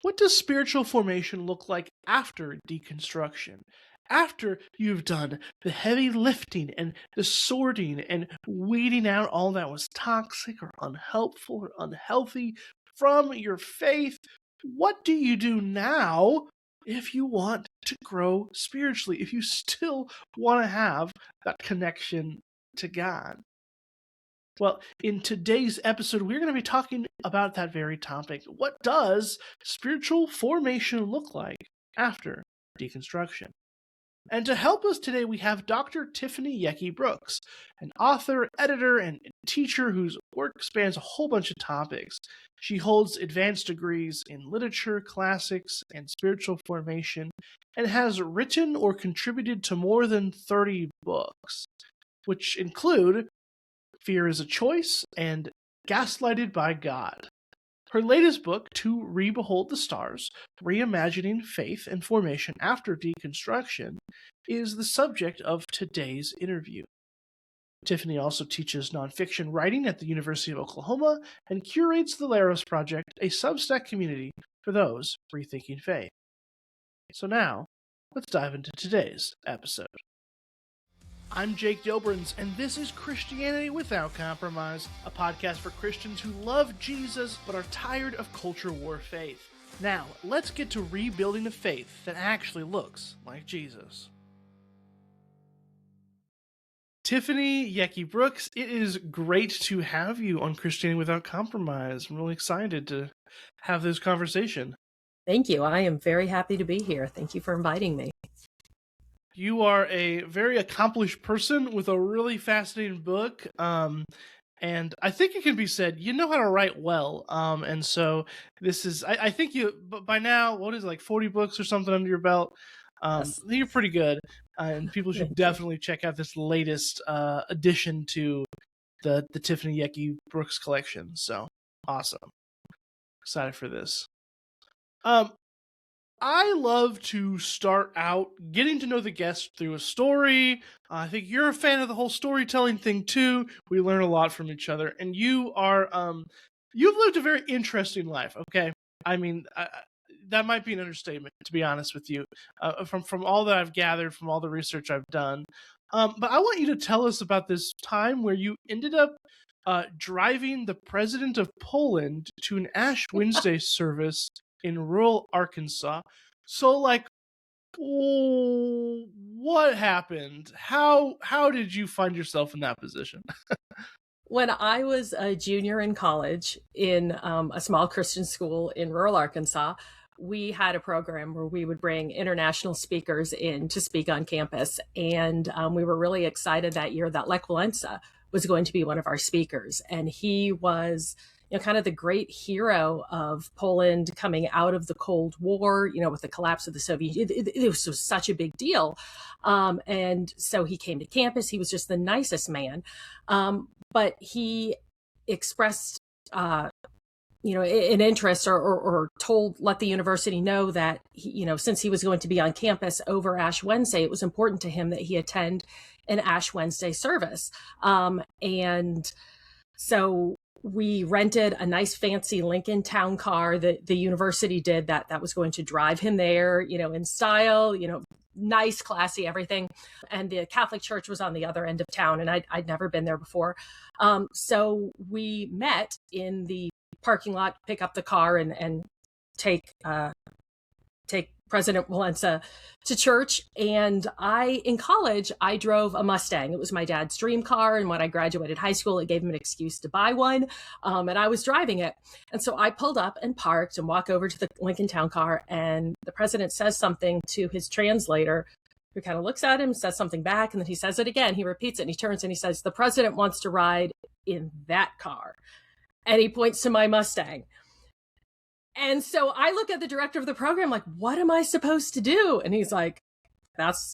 What does spiritual formation look like after deconstruction? After you've done the heavy lifting and the sorting and weeding out all that was toxic or unhelpful or unhealthy from your faith, what do you do now if you want to grow spiritually, if you still want to have that connection to God? Well, in today's episode, we're going to be talking about that very topic. What does spiritual formation look like after deconstruction? And to help us today, we have Dr. Tiffany Yecke Brooks, an author, editor, and teacher whose work spans a whole bunch of topics. She holds advanced degrees in literature, classics, and spiritual formation, and has written or contributed to more than 30 books, which include Fear is a Choice and Gaslighted by God. Her latest book, To Rebehold the Stars, Reimagining Faith and Formation After Deconstruction, is the subject of today's interview. Tiffany also teaches nonfiction writing at the University of Oklahoma and curates the Laros Project, a Substack community for those rethinking faith. So now, let's dive into today's episode. I'm Jake Doberenz, and this is Christianity Without Compromise, a podcast for Christians who love Jesus but are tired of culture war faith. Now, let's get to rebuilding a faith that actually looks like Jesus. Tiffany Yecke Brooks, it is great to have you on Christianity Without Compromise. I'm really excited to have this conversation. Thank you. I am very happy to be here. Thank you for inviting me. You are a very accomplished person with a really fascinating book, and I think it can be said you know how to write well, and so this is, I think you, by now, what is it, like 40 books or something under your belt? Yes. I think you're pretty good, and people should definitely check out this latest addition to the Tiffany Yecke Brooks collection. So, awesome. Excited for this. I love to start out getting to know the guest through a story. I think you're a fan of the whole storytelling thing too. We learn a lot from each other, and you are you've lived a very interesting life. Okay, I mean that might be an understatement, to be honest with you. From all that I've gathered, from all the research I've done, but I want you to tell us about this time where you ended up driving the president of Poland to an Ash Wednesday service in rural Arkansas. So, like, what happened? How did you find yourself in that position? When I was a junior in college in a small Christian school in rural Arkansas, we had a program where we would bring international speakers in to speak on campus. And we were really excited that year that Lech Walesa was going to be one of our speakers. And he was kind of the great hero of Poland coming out of the Cold War, with the collapse of the Soviet Union. It was such a big deal. And so he came to campus. He was just the nicest man. But he expressed, an interest or let the university know that, since he was going to be on campus over Ash Wednesday, it was important to him that he attend an Ash Wednesday service. And so we rented a nice fancy Lincoln Town car that the university did that was going to drive him there, in style, nice, classy, everything. And the Catholic church was on the other end of town, and I'd never been there before. So we met in the parking lot, pick up the car and take President Walesa to church. And in college, I drove a Mustang. It was my dad's dream car. And when I graduated high school, it gave him an excuse to buy one. And I was driving it. And so I pulled up and parked and walked over to the Lincoln Town car. And the president says something to his translator, who kind of looks at him, says something back. And then he says it again. He repeats it and he turns and he says, "The president wants to ride in that car." And he points to my Mustang. And so I look at the director of the program, like, what am I supposed to do? And he's like, that's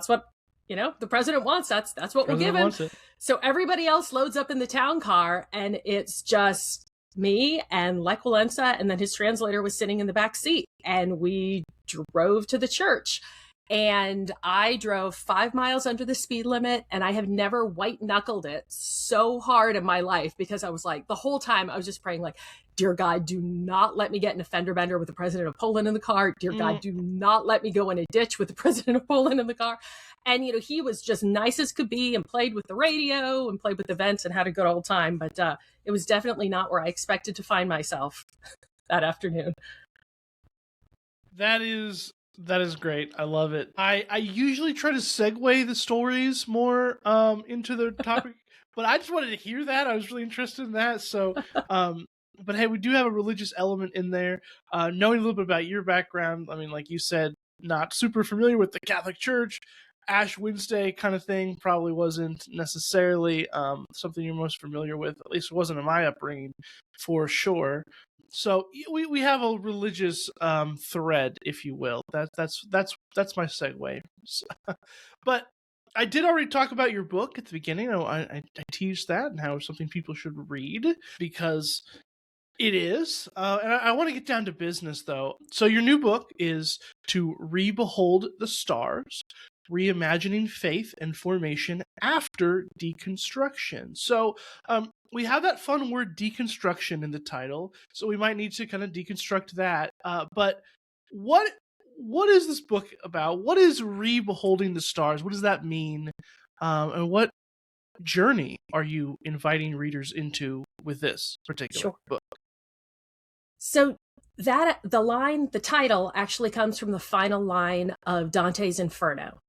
what, the president wants. That's what we'll give him. So everybody else loads up in the town car, and it's just me and Lech Walesa. And then his translator was sitting in the back seat, and we drove to the church. And I drove 5 miles under the speed limit, and I have never white knuckled it so hard in my life, because I was like, the whole time I was just praying, like, dear God, do not let me get in a fender bender with the president of Poland in the car. Dear God, do not let me go in a ditch with the president of Poland in the car. And, he was just nice as could be and played with the radio and played with the vents and had a good old time. But it was definitely not where I expected to find myself that afternoon. That is great. I love it. I usually try to segue the stories more into the topic, but I just wanted to hear that. I was really interested in that. So, but hey, we do have a religious element in there. Knowing a little bit about your background, I mean, like you said, not super familiar with the Catholic Church. Ash Wednesday kind of thing probably wasn't necessarily something you're most familiar with. At least it wasn't in my upbringing, for sure. So we have a religious thread, if you will. That's my segue. But I did already talk about your book at the beginning. I teased that and how it's something people should read, because it is. And I want to get down to business, though. So your new book is To Rebehold the Stars, Reimagining Faith and Formation After Deconstruction. So we have that fun word deconstruction in the title, so we might need to kind of deconstruct that. But what is this book about? What is Rebeholding the Stars? What does that mean? And what journey are you inviting readers into with this particular book? So the title actually comes from the final line of Dante's Inferno.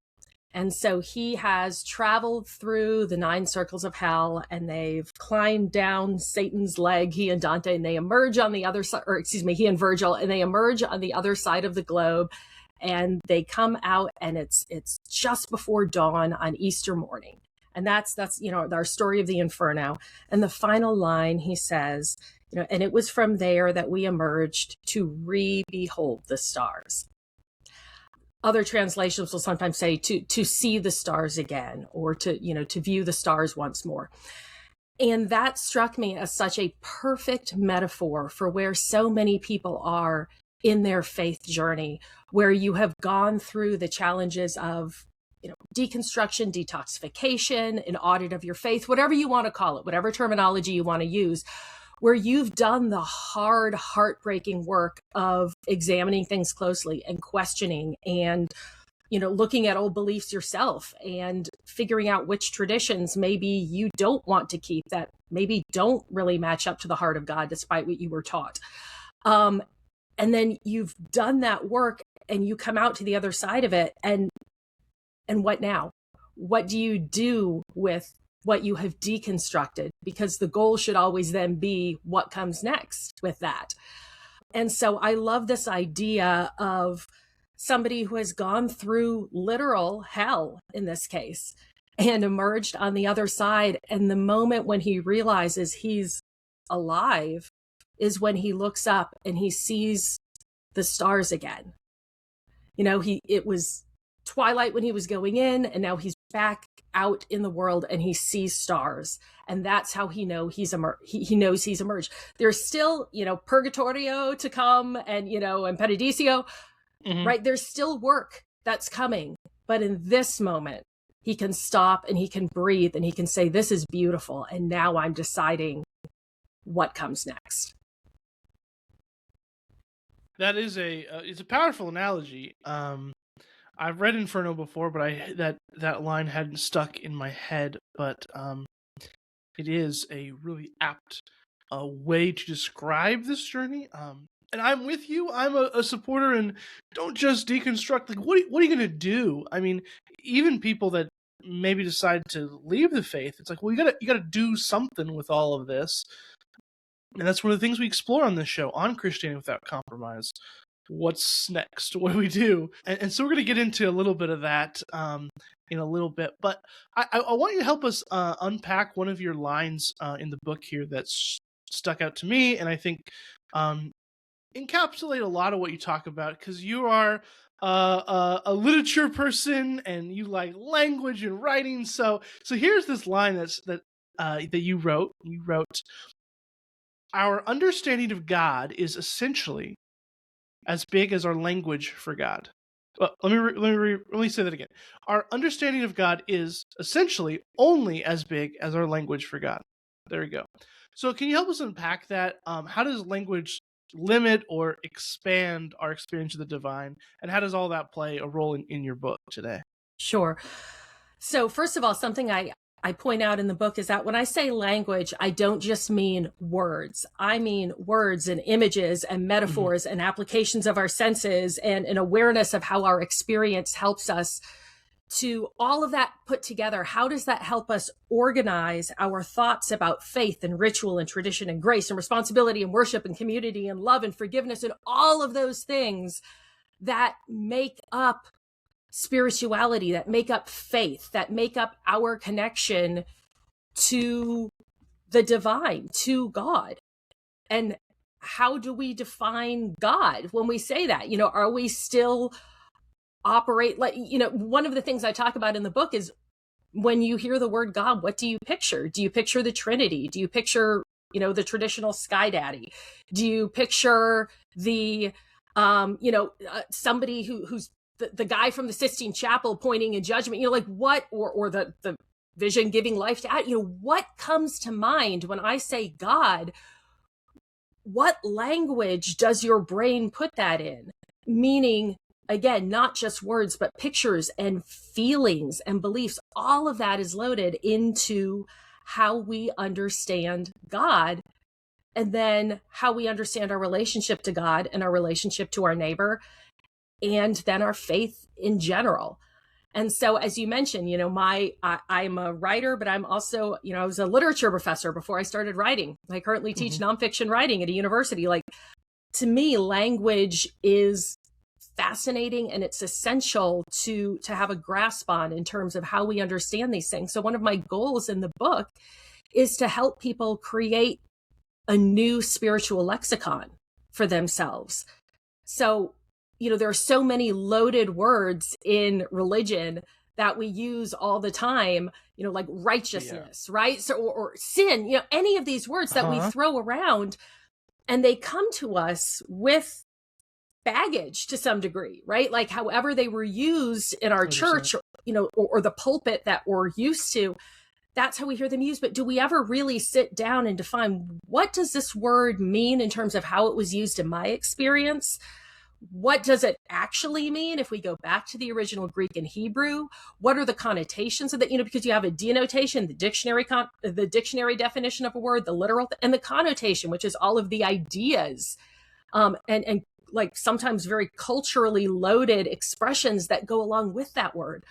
And so he has traveled through the 9 circles of hell, and they've climbed down Satan's leg, he and Dante, and they emerge on the other side, or excuse me, he and Virgil, and they emerge on the other side of the globe, and they come out, and it's just before dawn on Easter morning. And that's our story of the Inferno. And the final line, he says, and it was from there that we emerged to re-behold the stars. Other translations will sometimes say to see the stars again, or to view the stars once more. And that struck me as such a perfect metaphor for where so many people are in their faith journey, where you have gone through the challenges of deconstruction, detoxification, an audit of your faith, whatever you want to call it, whatever terminology you want to use, where you've done the hard, heartbreaking work of examining things closely and questioning and, looking at old beliefs yourself and figuring out which traditions maybe you don't want to keep, that maybe don't really match up to the heart of God, despite what you were taught. And then you've done that work and you come out to the other side of it. And what now? What do you do with what you have deconstructed? Because the goal should always then be what comes next with that. And so I love this idea of somebody who has gone through literal hell in this case and emerged on the other side. And the moment when he realizes he's alive is when he looks up and he sees the stars again. It was twilight when he was going in, and now he's back out in the world and he sees stars, and that's how he knows he's emerged. There's still purgatorio to come, and paradiso, right? There's still work that's coming, but in this moment he can stop and he can breathe and he can say, this is beautiful, and now I'm deciding what comes next. That is it's a powerful analogy. I've read Inferno before, but that line hadn't stuck in my head. But it is a really apt way to describe this journey. And I'm with you. I'm a supporter, and don't just deconstruct. Like, what are you going to do? I mean, even people that maybe decide to leave the faith, it's like, well, you gotta do something with all of this. And that's one of the things we explore on this show, on Christianity Without Compromise. What's next? What do we do? And so we're going to get into a little bit of that in a little bit. But I want you to help us unpack one of your lines in the book here that's stuck out to me, and I think encapsulate a lot of what you talk about, because you are a literature person and you like language and writing. So here's this line that you wrote. You wrote, "Our understanding of God is essentially as big as our language for God." Well, let me say that again. Our understanding of God is essentially only as big as our language for God. There we go. So, can you help us unpack that? How does language limit or expand our experience of the divine, and how does all that play a role in your book today? Sure. So, first of all, something I point out in the book is that when I say language, I don't just mean words. I mean words and images and metaphors and applications of our senses and an awareness of how our experience helps us to all of that put together. How does that help us organize our thoughts about faith and ritual and tradition and grace and responsibility and worship and community and love and forgiveness and all of those things that make up spirituality, that make up faith, that make up our connection to the divine, to God? And how do we define God when we say that? Are we still operate like, one of the things I talk about in the book is when you hear the word God, what do you picture? Do you picture the Trinity? Do you picture, the traditional Sky Daddy? Do you picture the, somebody who's the guy from the Sistine Chapel pointing in judgment, like what, or the vision giving life to, what comes to mind when I say God? What language does your brain put that in? Meaning, again, not just words, but pictures and feelings and beliefs. All of that is loaded into how we understand God, and then how we understand our relationship to God and our relationship to our neighbor, and then our faith in general. And so, as you mentioned, I'm a writer, but I'm also, I was a literature professor before I started writing. I currently teach nonfiction writing at a university. Like, to me, language is fascinating, and it's essential to have a grasp on in terms of how we understand these things. So one of my goals in the book is to help people create a new spiritual lexicon for themselves. So, there are so many loaded words in religion that we use all the time, like righteousness, right? So, or sin, any of these words that we throw around, and they come to us with baggage to some degree, right? Like however they were used in our 100%. church, or the pulpit that we're used to, that's how we hear them used. But do we ever really sit down and define, what does this word mean in terms of how it was used in my experience? What does it actually mean if we go back to the original Greek and Hebrew? What are the connotations of that? Because you have a denotation, the dictionary definition of a word, the literal, and the connotation, which is all of the ideas, and like sometimes very culturally loaded expressions that go along with that word.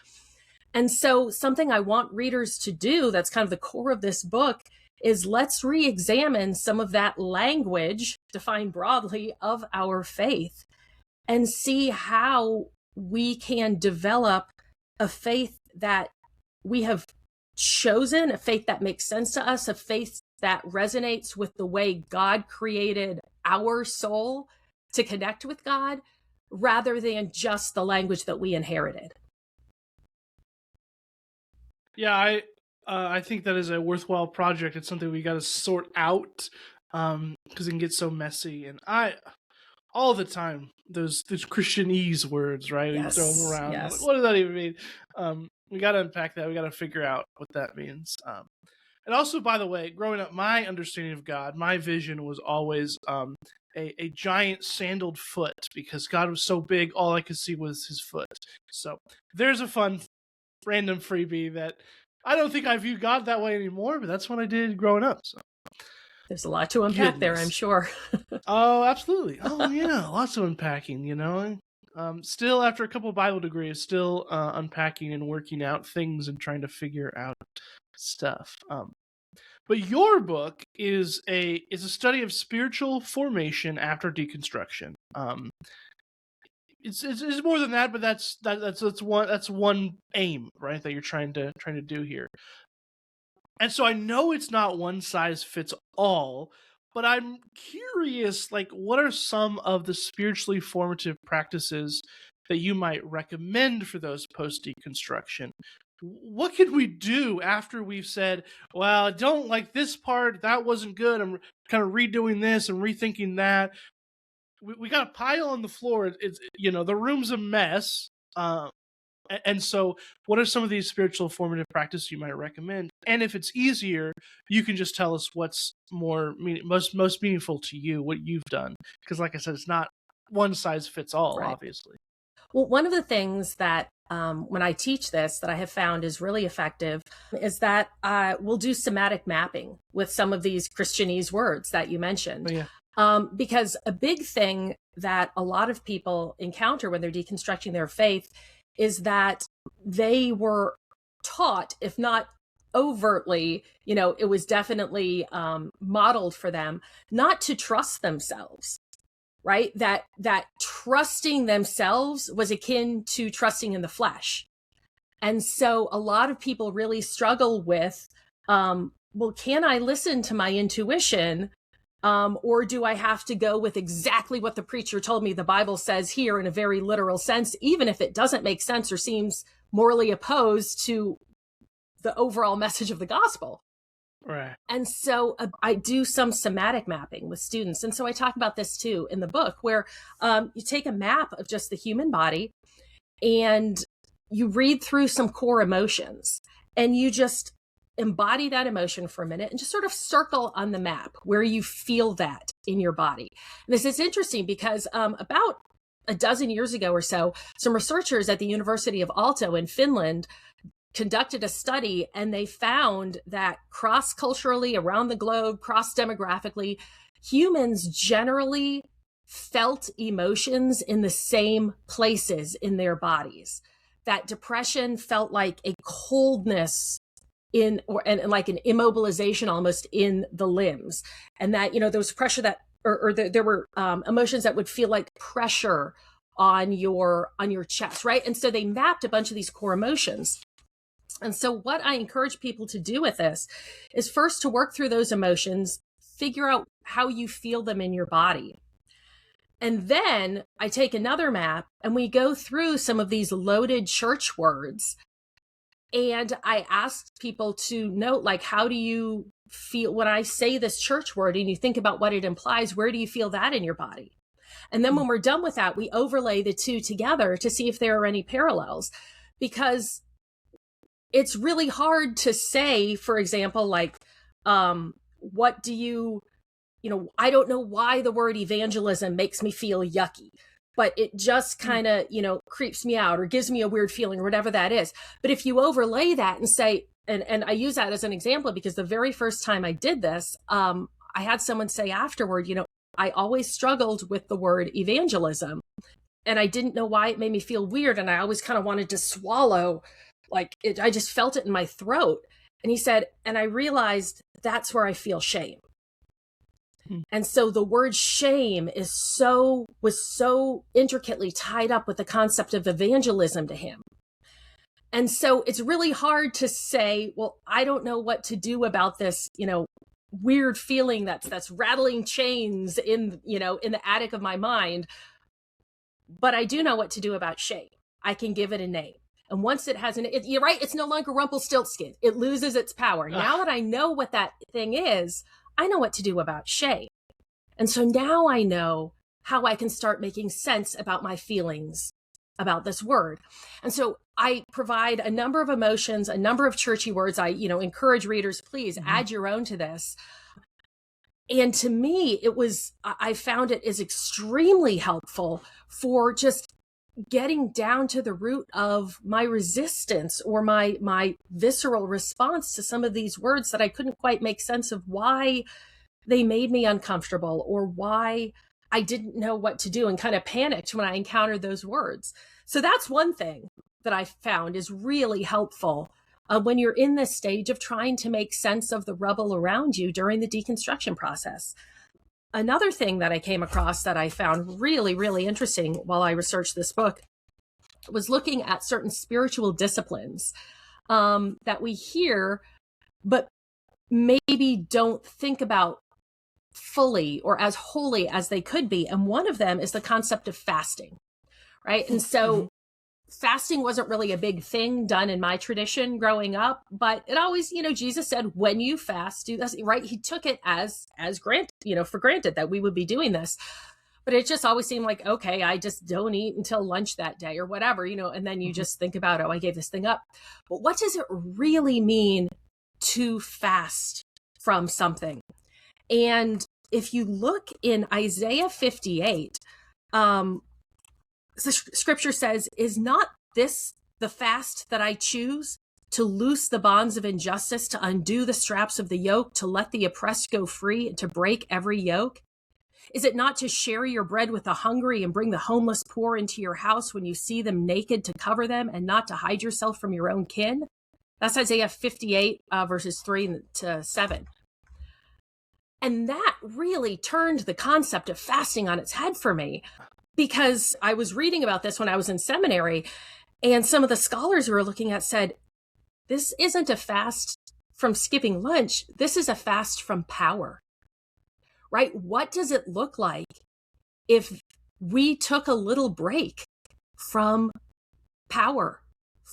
And so something I want readers to do, that's kind of the core of this book, is let's re-examine some of that language, defined broadly, of our faith, and see how we can develop a faith that we have chosen, a faith that makes sense to us, a faith that resonates with the way God created our soul to connect with God, rather than just the language that we inherited. Yeah, I think that is a worthwhile project. It's something we got to sort out because it can get so messy. And all the time, those Christianese words, right? Yes, You throw them around. yes. Like, what does that even mean? We got to unpack that. We got to figure out what that means. And also, by the way, growing up, my understanding of God, my vision was always a giant sandaled foot, because God was so big, all I could see was his foot. So there's a fun random freebie that I don't think I view God that way anymore, but that's what I did growing up. So there's a lot to unpack there, I'm sure. Oh, absolutely. Oh, yeah, lots of unpacking, Still, after a couple of Bible degrees, still unpacking and working out things and trying to figure out stuff. But your book is a study of spiritual formation after deconstruction. It's more than that, but that's one aim, right? That you're trying to do here. And so I know it's not one size fits all, but I'm curious, like, what are some of the spiritually formative practices that you might recommend for those post deconstruction? What can we do after we've said, well, I don't like this part, that wasn't good, I'm kind of redoing this and rethinking that? We got a pile on the floor. It's the room's a mess. And so, what are some of these spiritual formative practices you might recommend? And if it's easier, you can just tell us what's most meaningful to you, what you've done. Because, like I said, it's not one size fits all, Right. obviously. Well, one of the things that when I teach this that I have found is really effective is that we'll do somatic mapping with some of these Christianese words that you mentioned. But yeah, Because a big thing that a lot of people encounter when they're deconstructing their faith is that they were taught, if not overtly, it was definitely modeled for them not to trust themselves, right? That trusting themselves was akin to trusting in the flesh. And so a lot of people really struggle with, well, can I listen to my intuition? Or do I have to go with exactly what the preacher told me the Bible says here in a very literal sense, even if it doesn't make sense or seems morally opposed to the overall message of the gospel? right. And so I do some somatic mapping with students. And so I talk about this too in the book, where you take a map of just the human body and you read through some core emotions and you just embody that emotion for a minute and just sort of circle on the map where you feel that in your body. And this is interesting because about a dozen years ago or so, some researchers at the University of Aalto in Finland conducted a study, and they found that cross-culturally around the globe, cross-demographically, humans generally felt emotions in the same places in their bodies. That depression felt like a coldness and like an immobilization almost in the limbs, and that there was pressure that there were emotions that would feel like pressure on your chest, right? And so they mapped a bunch of these core emotions. And so what I encourage people to do with this is first to work through those emotions, figure out how you feel them in your body. And then I take another map and we go through some of these loaded church words. And I ask people to note, like, how do you feel when I say this church word and you think about what it implies? Where do you feel that in your body? And then when we're done with that, we overlay the two together to see if there are any parallels, because it's really hard to say, for example, like, what do you, I don't know why the word evangelism makes me feel yucky, but it just kind of, creeps me out or gives me a weird feeling or whatever that is. But if you overlay that and say, and I use that as an example because the very first time I did this, I had someone say afterward, I always struggled with the word evangelism and I didn't know why it made me feel weird. And I always kind of wanted to swallow, like I just felt it in my throat. And he said, and I realized that's where I feel shame. And so the word shame was so intricately tied up with the concept of evangelism to him. And so it's really hard to say, well, I don't know what to do about this, weird feeling that's rattling chains in the attic of my mind. But I do know what to do about shame. I can give it a name. And once it has you're right, it's no longer Rumpelstiltskin. It loses its power. Now that I know what that thing is, I know what to do about shame. And so now I know how I can start making sense about my feelings about this word. And so I provide a number of emotions, a number of churchy words. I, encourage readers, please add your own to this. And to me, I found it is extremely helpful for just getting down to the root of my resistance or my visceral response to some of these words that I couldn't quite make sense of why they made me uncomfortable or why I didn't know what to do and kind of panicked when I encountered those words. So that's one thing that I found is really helpful when you're in this stage of trying to make sense of the rubble around you during the deconstruction process. Another thing that I came across that I found really, really interesting while I researched this book was looking at certain spiritual disciplines that we hear, but maybe don't think about fully or as wholly as they could be. And one of them is the concept of fasting, right? And so fasting wasn't really a big thing done in my tradition growing up, but it always, Jesus said, when you fast, do this, right? He took it as granted, for granted that we would be doing this. But it just always seemed like, okay, I just don't eat until lunch that day or whatever, and then you just think about, oh, I gave this thing up. But what does it really mean to fast from something? And if you look in Isaiah 58, the scripture says, is not this the fast that I choose, to loose the bonds of injustice, to undo the straps of the yoke, to let the oppressed go free, and to break every yoke? Is it not to share your bread with the hungry and bring the homeless poor into your house when you see them naked, to cover them and not to hide yourself from your own kin? That's Isaiah 58, verses 3 to 7. And that really turned the concept of fasting on its head for me, because I was reading about this when I was in seminary, and some of the scholars we were looking at said, this isn't a fast from skipping lunch. This is a fast from power. Right? What does it look like if we took a little break from power,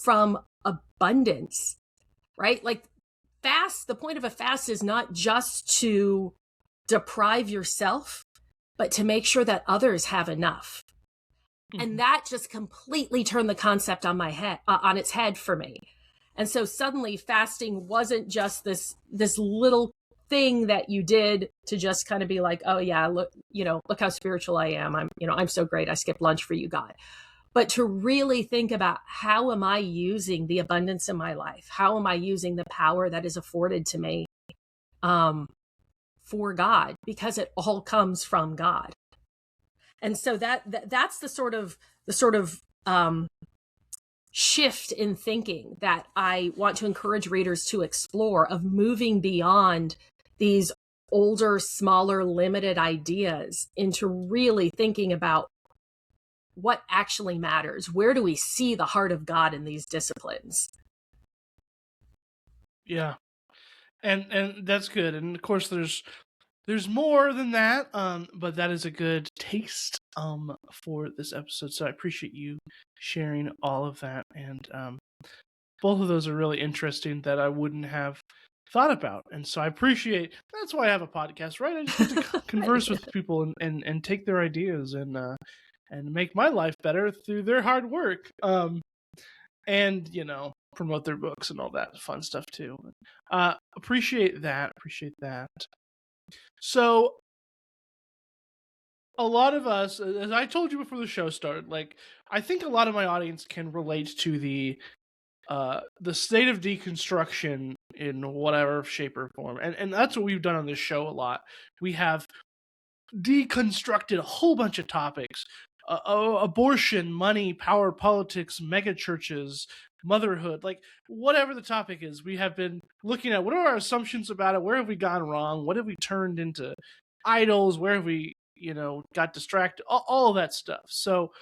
from abundance, right? Like fast, the point of a fast is not just to deprive yourself, but to make sure that others have enough. And that just completely turned the concept on its head for me. And so suddenly fasting wasn't just this little thing that you did to just kind of be like, oh yeah, look how spiritual I am. I'm so great. I skipped lunch for you, God. But to really think about, how am I using the abundance in my life? How am I using the power that is afforded to me for God? Because it all comes from God. And so that's the sort of shift in thinking that I want to encourage readers to explore, of moving beyond these older, smaller, limited ideas into really thinking about what actually matters. Where do we see the heart of God in these disciplines? Yeah. And that's good. And of course there's more than that, but that is a good taste for this episode. So I appreciate you sharing all of that, and both of those are really interesting that I wouldn't have thought about. And so I appreciate, that's why I have a podcast, right? I just get to converse with people and take their ideas and make my life better through their hard work. And promote their books and all that fun stuff too. Appreciate that. So a lot of us, as I told you before the show started, like, I think a lot of my audience can relate to the state of deconstruction in whatever shape or form. And that's what we've done on this show a lot. We have deconstructed a whole bunch of topics. Abortion, money, power, politics, megachurches, motherhood, like whatever the topic is, we have been looking at what are our assumptions about it, where have we gone wrong, what have we turned into idols, where have we got distracted, all of that stuff. So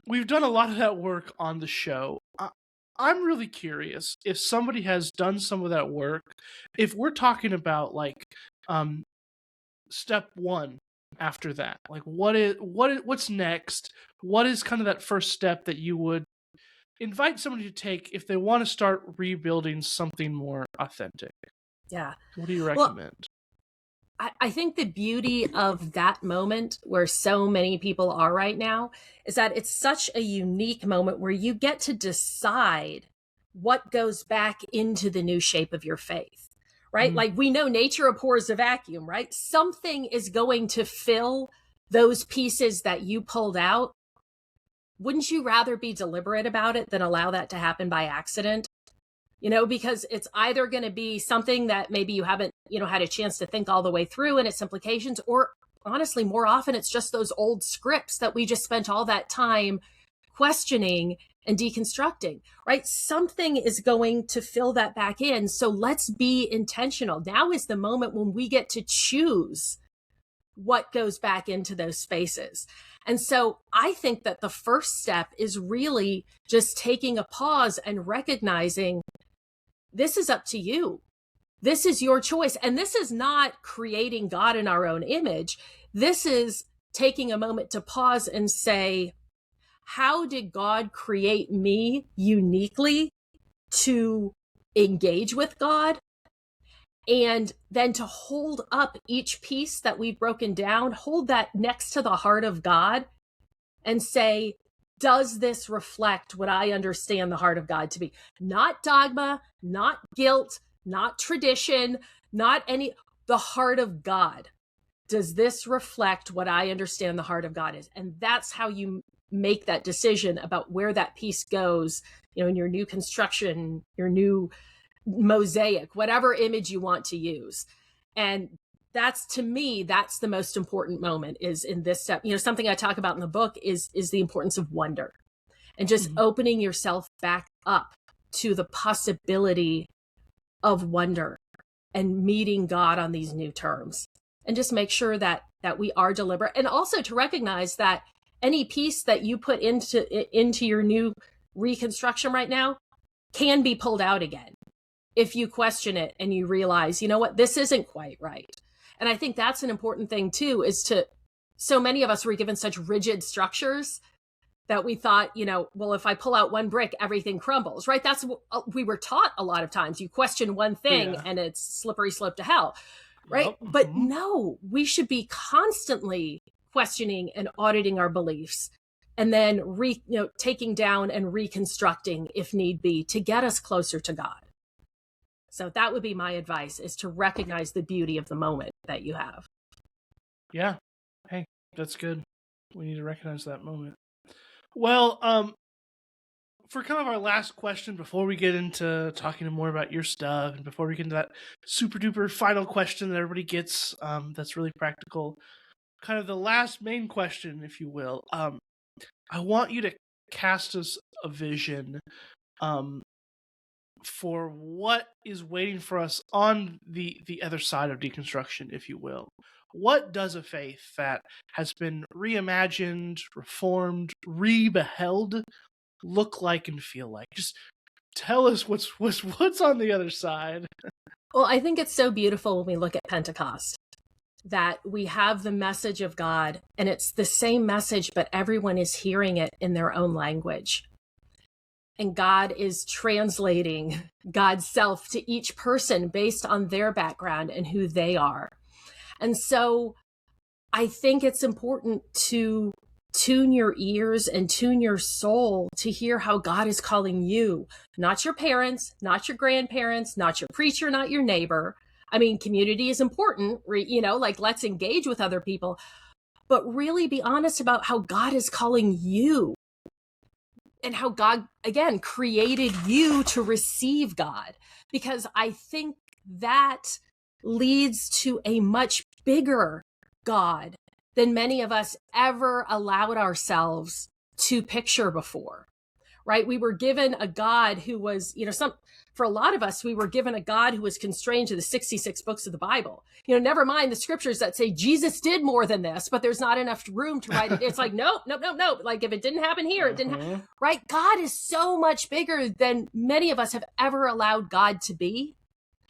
we've done a lot of that work on the show. I'm really curious if somebody has done some of that work, if we're talking about like step one after that, like what's next, what is kind of that first step that you would invite somebody to take if they want to start rebuilding something more authentic? Yeah. What do you recommend? I think the beauty of that moment, where so many people are right now, is that it's such a unique moment where you get to decide what goes back into the new shape of your faith, right? Like, we know nature abhors a vacuum, right? Something is going to fill those pieces that you pulled out. Wouldn't you rather be deliberate about it than allow that to happen by accident? Because it's either going to be something that maybe you haven't, had a chance to think all the way through and its implications, or honestly, more often it's just those old scripts that we just spent all that time questioning and deconstructing, right? Something is going to fill that back in. So let's be intentional. Now is the moment when we get to choose what goes back into those spaces. And so I think that the first step is really just taking a pause and recognizing this is up to you. This is your choice. And this is not creating God in our own image. This is taking a moment to pause and say, how did God create me uniquely to engage with God? And then to hold up each piece that we've broken down, hold that next to the heart of God and say, does this reflect what I understand the heart of God to be? Not dogma, not guilt, not tradition, the heart of God. Does this reflect what I understand the heart of God is? And that's how you make that decision about where that piece goes, in your new construction, your new mosaic, whatever image you want to use. And that's, to me, that's the most important moment, is in this step. Something I talk about in the book is the importance of wonder, and just opening yourself back up to the possibility of wonder and meeting God on these new terms. And just make sure that we are deliberate, and also to recognize that any piece that you put into your new reconstruction right now can be pulled out again if you question it and you realize, what, this isn't quite right. And I think that's an important thing too, so many of us were given such rigid structures that we thought, well, if I pull out one brick, everything crumbles, right? That's what we were taught a lot of times. You question one thing and it's slippery slope to hell, right? Yep. But no, we should be constantly questioning and auditing our beliefs, and then taking down and reconstructing if need be to get us closer to God. So that would be my advice, is to recognize the beauty of the moment that you have. Yeah. Hey, that's good. We need to recognize that moment. Well, for kind of our last question before we get into talking more about your stuff, and before we get into that super duper final question that everybody gets, that's really practical, kind of the last main question, if you will, I want you to cast us a vision for what is waiting for us on the other side of deconstruction, if you will. What does a faith that has been reimagined, reformed, rebeheld look like and feel like? Just tell us what's on the other side. Well, I think it's so beautiful when we look at Pentecost, that we have the message of God, and it's the same message, but everyone is hearing it in their own language. And God is translating God's self to each person based on their background and who they are. And so I think it's important to tune your ears and tune your soul to hear how God is calling you, not your parents, not your grandparents, not your preacher, not your neighbor. I mean, community is important, let's engage with other people, but really be honest about how God is calling you, and how God, again, created you to receive God. Because I think that leads to a much bigger God than many of us ever allowed ourselves to picture before, right? We were given a God who was, for a lot of us, we were given a God who was constrained to the 66 books of the Bible. Never mind the scriptures that say Jesus did more than this, but there's not enough room to write it. It's like, no. Like, if it didn't happen here, it didn't right? God is so much bigger than many of us have ever allowed God to be.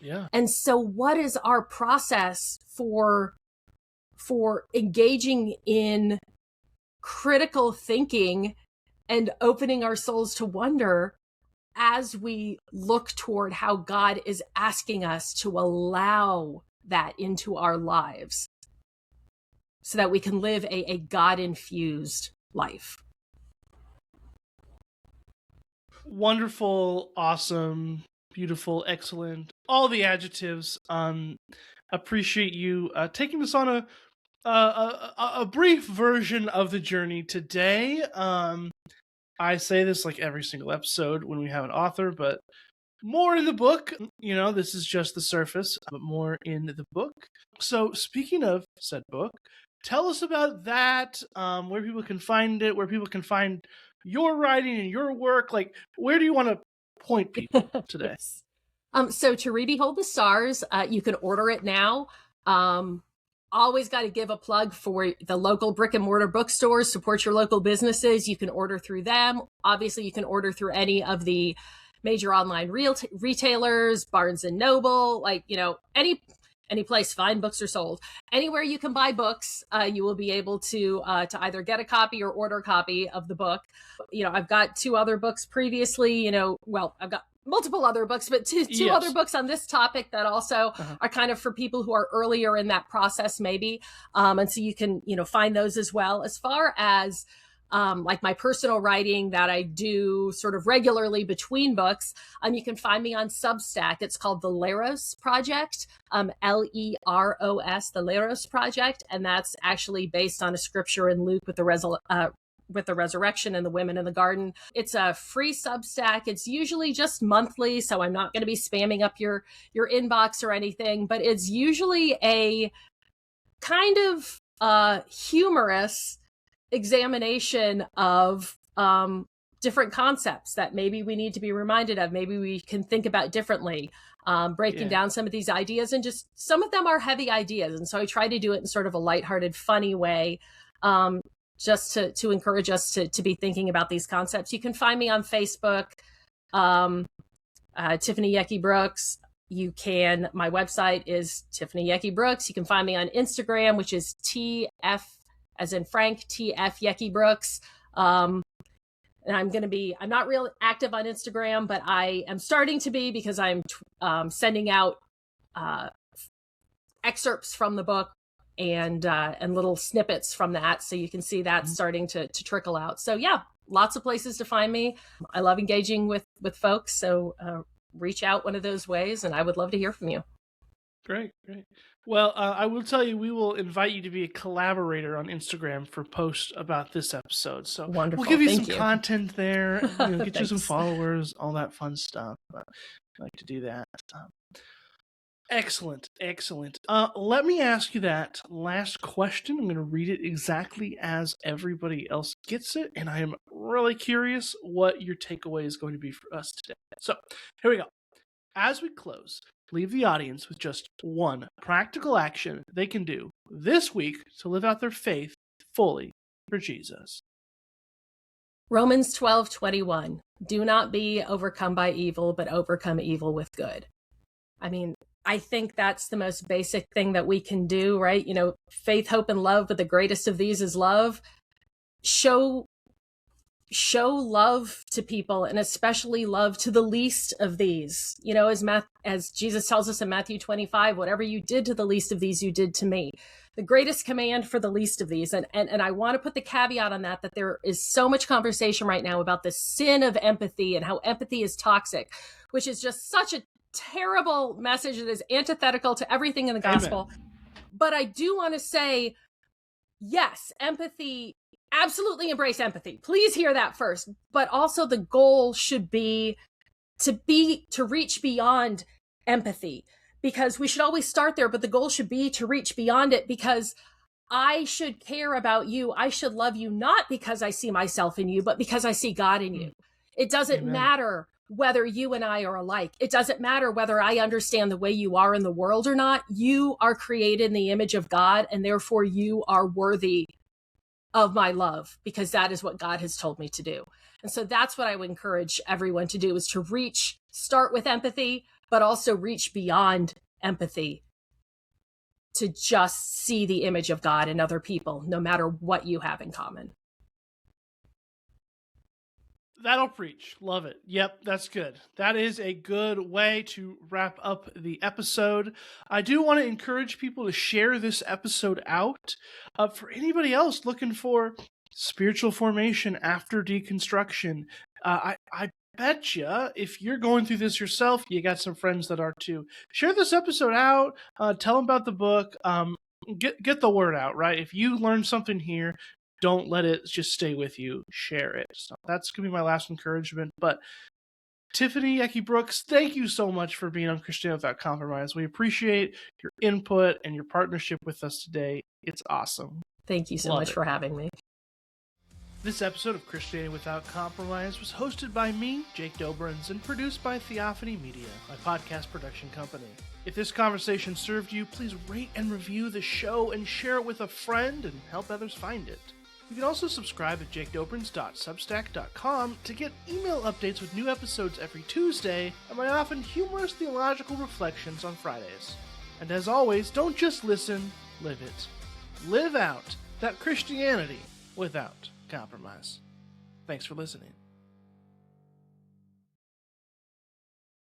Yeah. And so what is our process for engaging in critical thinking and opening our souls to wonder as we look toward how God is asking us to allow that into our lives so that we can live a God-infused life? Wonderful, awesome, beautiful, excellent, all the adjectives. Appreciate you taking us on a brief version of the journey today. I say this like every single episode when we have an author, but more in the book. This is just the surface, but more in the book. So speaking of said book, tell us about that, where people can find it, where people can find your writing and your work. Like, where do you want to point people today? Yes. So To Rebehold the Stars, you can order it now. Always got to give a plug for the local brick and mortar bookstores. Support your local businesses. You can order through them. Obviously, you can order through any of the major online retailers, Barnes and Noble, any place fine books are sold. Anywhere you can buy books, you will be able to either get a copy or order a copy of the book. I've got 2 other books previously. I've got multiple other books, but two Yes. other books on this topic that also are kind of for people who are earlier in that process, maybe. And so you can, find those as well. As far as like my personal writing that I do sort of regularly between books, you can find me on Substack. It's called the Leros Project, Leros, the Leros Project. And that's actually based on a scripture in Luke with the resurrection and the women in the garden. It's a free Substack. It's usually just monthly, so I'm not going to be spamming up your inbox or anything, but it's usually a kind of humorous examination of different concepts that maybe we need to be reminded of, maybe we can think about differently, breaking down some of these ideas. And just some of them are heavy ideas, and so I try to do it in sort of a lighthearted, funny way, just to encourage us to be thinking about these concepts. You can find me on Facebook, Tiffany Yecke Brooks. My website is Tiffany Yecke Brooks. You can find me on Instagram, which is TF as in Frank, TF Yecke Brooks. And I'm not real active on Instagram, but I am starting to be, because I'm sending out excerpts from the book and little snippets from that. So you can see that starting to trickle out. So yeah, lots of places to find me. I love engaging with folks. So reach out one of those ways, and I would love to hear from you. Great. Well, I will tell you, we will invite you to be a collaborator on Instagram for posts about this episode. So wonderful. We'll give you Thank some you. content there, get you some followers, all that fun stuff. But I like to do that. Excellent. Let me ask you that last question. I'm going to read it exactly as everybody else gets it, and I am really curious what your takeaway is going to be for us today. So here we go. As we close, leave the audience with just one practical action they can do this week to live out their faith fully for Jesus. Romans 12:21. Do not be overcome by evil, but overcome evil with good. I mean, I think that's the most basic thing that we can do, right? Faith, hope, and love, but the greatest of these is love. Show love to people, and especially love to the least of these. As Jesus tells us in Matthew 25, whatever you did to the least of these, you did to me. The greatest command for the least of these. And I want to put the caveat on that there is so much conversation right now about the sin of empathy and how empathy is toxic, which is just such a terrible message that is antithetical to everything in the gospel. Amen. But I do want to say, yes, empathy, absolutely embrace empathy. Please hear that first. But also the goal should be to reach beyond empathy, because we should always start there, but the goal should be to reach beyond it, because I should care about you. I should love you, not because I see myself in you, but because I see God in you. It doesn't Amen. Matter whether you and I are alike. It doesn't matter whether I understand the way you are in the world or not. You are created in the image of God, and therefore you are worthy of my love, because that is what God has told me to do. And so that's what I would encourage everyone to do, is to start with empathy, but also reach beyond empathy to just see the image of God in other people, no matter what you have in common. That'll preach. Love it. Yep, that's good. That is a good way to wrap up the episode. I do want to encourage people to share this episode out. For anybody else looking for spiritual formation after deconstruction, I bet you, if you're going through this yourself, you got some friends that are too. Share this episode out. Tell them about the book. Get the word out, right? If you learn something here, don't let it just stay with you. Share it. So that's going to be my last encouragement. But Tiffany Yecke Brooks, thank you so much for being on Christianity Without Compromise. We appreciate your input and your partnership with us today. It's awesome. Thank you so much for having me. This episode of Christianity Without Compromise was hosted by me, Jake Doberenz, and produced by Theophany Media, my podcast production company. If this conversation served you, please rate and review the show and share it with a friend and help others find it. You can also subscribe at jakedoberenz.substack.com to get email updates with new episodes every Tuesday and my often humorous theological reflections on Fridays. And as always, don't just listen, live it. Live out that Christianity without compromise. Thanks for listening.